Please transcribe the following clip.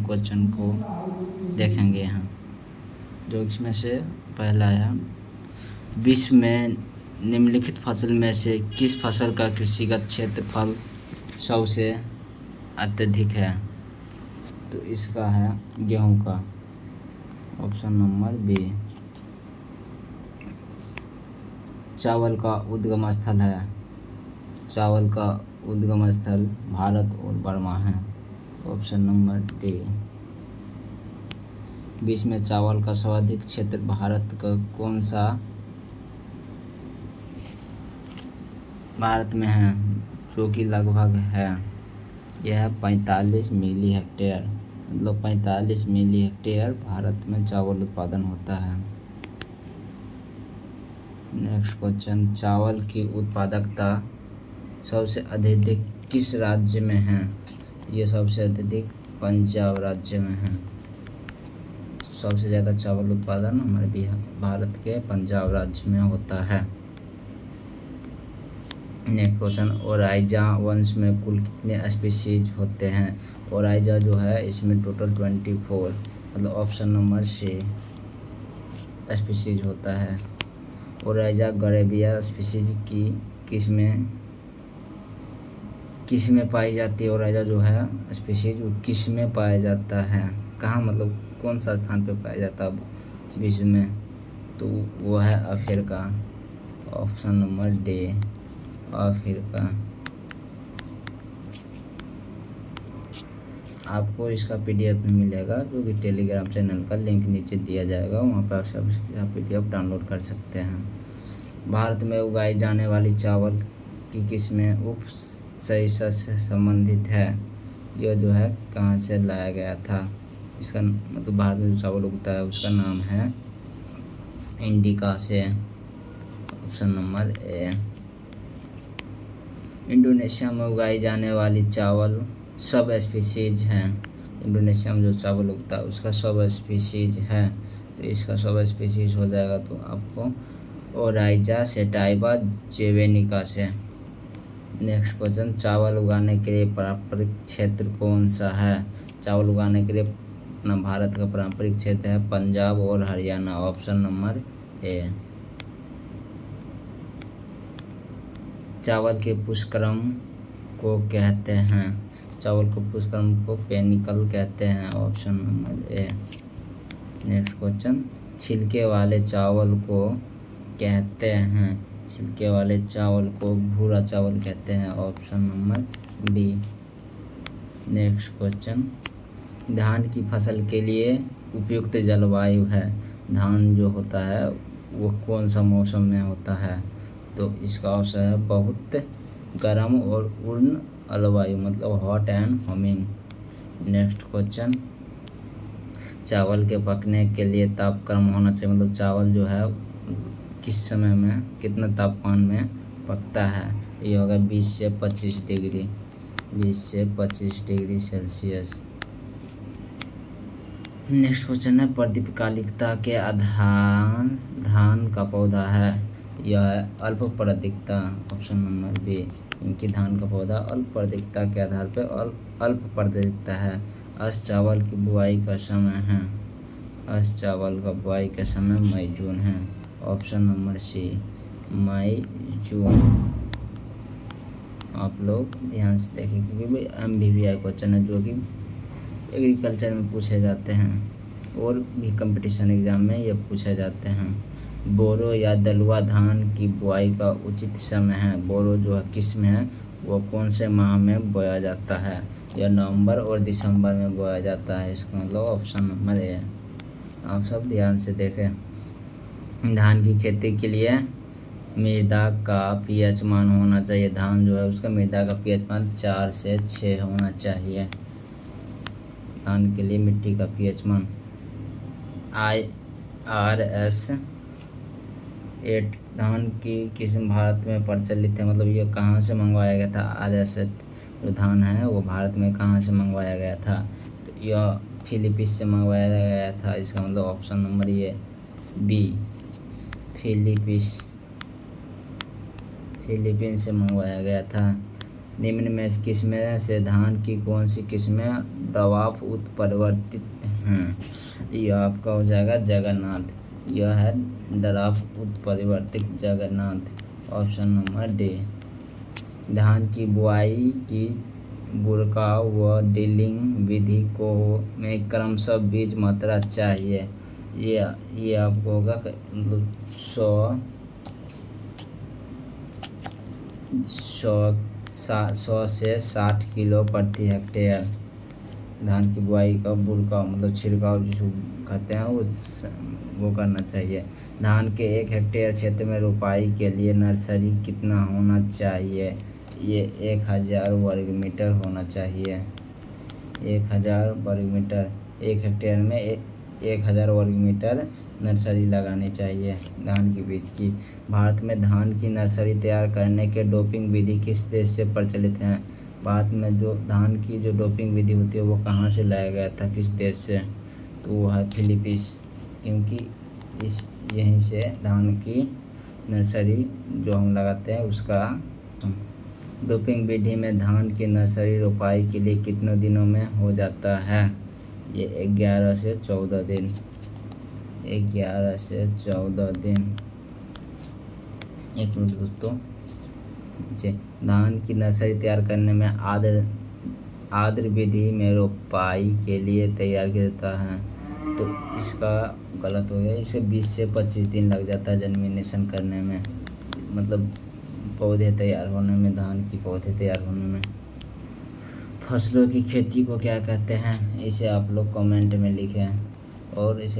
Question को देखेंगे यहाँ, जो इसमें से पहला है, विश्व में निम्नलिखित फसल में से किस फसल का कृषिगत क्षेत्रफल सबसे अत्यधिक है? तो इसका है गेहूं का, ऑप्शन नंबर बी। चावल का उद्गम स्थल है, चावल का उद्गम स्थल भारत और बर्मा है, ऑप्शन नंबर डी। विश्व में चावल का सर्वाधिक क्षेत्र भारत का कौन सा भारत में है, जो कि लगभग है, यह 45 मिली हेक्टेयर, मतलब 45 मिली हेक्टेयर भारत में चावल उत्पादन होता है। नेक्स्ट क्वेश्चन, चावल की उत्पादकता सबसे अधिक किस राज्य में है? ये सबसे अधिक पंजाब राज्य में है। सबसे ज़्यादा चावल उत्पादन हमारे भारत के पंजाब राज्य में होता है। नेक्स्ट क्वेश्चन, ओराइजा वंश में कुल कितने स्पीशीज होते हैं? ओराइजा जो है इसमें टोटल 24, मतलब ऑप्शन नंबर सी स्पीशीज होता है। ओराइजा गरेबिया स्पीशीज की किस में पाई जाती है? ओराइजा जो है स्पीशीज वो किस में पाया जाता है, कहाँ, मतलब कौन सा स्थान पे पाया जाता है विश्व में? तो वो है Africa, option number D Africa. आपको इसका PDF में मिलेगा, जो कि टेलीग्राम चैनल का लिंक नीचे दिया जाएगा, वहाँ पर आप PDF डाउनलोड कर सकते हैं। भारत में उगाई जाने वाली चावल की किस्में उप सरिसा से संबंधित है? यह जो है कहाँ से लाया गया था? इसका मतलब भारत में जो चावल उगता है उसका नाम है इंडिका से, ऑप्शन नंबर ए। इंडोनेशिया में उगाई जाने वाली चावल सब स्पीशीज हैं। इंडोनेशिया में जो चावल उगता है उसका सब स्पीशीज है, तो इसका सब स्पीशीज हो जाएगा तो आपको ओराइजा सेटाइवा जेवेनिका से। नेक्स्ट क्वेश्चन, चावल उगाने के लिए पारंपरिक क्षेत्र कौन सा है? चावल उगाने के लिए अपना भारत का पारंपरिक क्षेत्र है पंजाब और हरियाणा, ऑप्शन नंबर ए। चावल के पुष्करम को कहते हैं? चावल के पुष्करम को पेनिकल कहते हैं, option number A. Next question, छिलके वाले चावल को कहते हैं? छिलके वाले चावल को भूरा चावल कहते हैं, option number B. Next question, धान की फसल के लिए उपयुक्त जलवायु है? धान जो होता है वो कौन सा मौसम में होता है? तो इसका ऑप्शन है बहुत गर्म और उष्ण जलवायु, मतलब hot and humid. Next question, चावल के पकने के लिए तापक्रम होना चाहिए, मतलब चावल जो है किस समय में कितना तापमान में पकता है? ये होगा 20 से 25 डिग्री, 20 से 25 डिग्री सेल्सियस। नेक्स्ट क्वेश्चन है, प्रदीपकालिकता के आधार धान का पौधा है? यह है अल्पप्रदीकता, ऑप्शन नंबर बी। इनकी धान का पौधा अल्पप्रदीकता के आधार पर अल्पप्रदीकता है। अस चावल की बुआई का समय है? अस चावल का बुआई का समय मई जून है, ऑप्शन नंबर सी मई जून। आप लोग ध्यान से देखें क्योंकि भाई MBBI क्वेश्चन है जो कि एग्रीकल्चर में पूछे जाते हैं और भी कंपटीशन एग्ज़ाम में ये पूछे जाते हैं। बोरो या दलुआ धान की बुआई का उचित समय है? बोरो जो है किस्म है वो कौन से माह में बोया जाता है? यह नवंबर और दिसंबर में बोया जाता है, इसका मतलब ऑप्शन नंबर ए। आप सब ध्यान से देखें। धान की खेती के लिए मृदा का pH मान होना चाहिए। धान जो है उसका मृदा का pH मान 4 से 6 होना चाहिए। धान के लिए मिट्टी का pH मान IRS 8 धान की किस्म भारत में प्रचलित है, मतलब ये कहाँ से मंगवाया गया था? IRS जो धान है वो भारत में कहाँ से मंगवाया गया था? तो यह फिलीपींस से मंगवाया गया था, इसका मतलब ऑप्शन नंबर ये बी फिलीपींस से मंगवाया गया था। निम्न में किस्में से धान की कौन सी किस्में डवाफ उत्परिवर्तित हैं? यह आपका हो जाएगा जगन्नाथ। यह है डराफ उत्परिवर्तित जगन्नाथ, ऑप्शन नंबर डी। धान की बुआई की बुरकाव व डीलिंग विधि को में क्रमशः बीज मात्रा चाहिए। ये आपको होगा मतलब 100 से 60 किलो प्रति हेक्टेयर। धान की बुआई का बुरकाव मतलब छिड़काव जिसको कहते हैं वो करना चाहिए। धान के 1 हेक्टेयर क्षेत्र में रोपाई के लिए नर्सरी कितना होना चाहिए? ये 1000 वर्ग मीटर होना चाहिए। 1000 वर्ग मीटर, 1 हेक्टेयर में 1000 वर्ग मीटर नर्सरी लगानी चाहिए धान के बीज की। भारत में धान की नर्सरी तैयार करने के डोपिंग विधि किस देश से प्रचलित हैं? भारत में जो धान की जो डोपिंग विधि होती है वो कहाँ से लाया गया था, किस देश से? तो वो है फिलीपींस, क्योंकि यहीं से धान की नर्सरी जो हम लगाते हैं उसका। डोपिंग विधि में धान की नर्सरी रोपाई के लिए कितने दिनों में हो जाता है? ये 11 से 14 दिन। 11 से 14 दिन। एक मिनट दोस्तों, धान की नर्सरी तैयार करने में आद्र विधि में रोपाई के लिए तैयार किया जाता है, तो इसका गलत हो गया। इसे 20 से 25 दिन लग जाता है जर्मिनेशन करने में, मतलब पौधे तैयार होने में, धान की पौधे तैयार होने में। फसलों की खेती को क्या कहते हैं? इसे आप लोग कमेंट में लिखें और इसे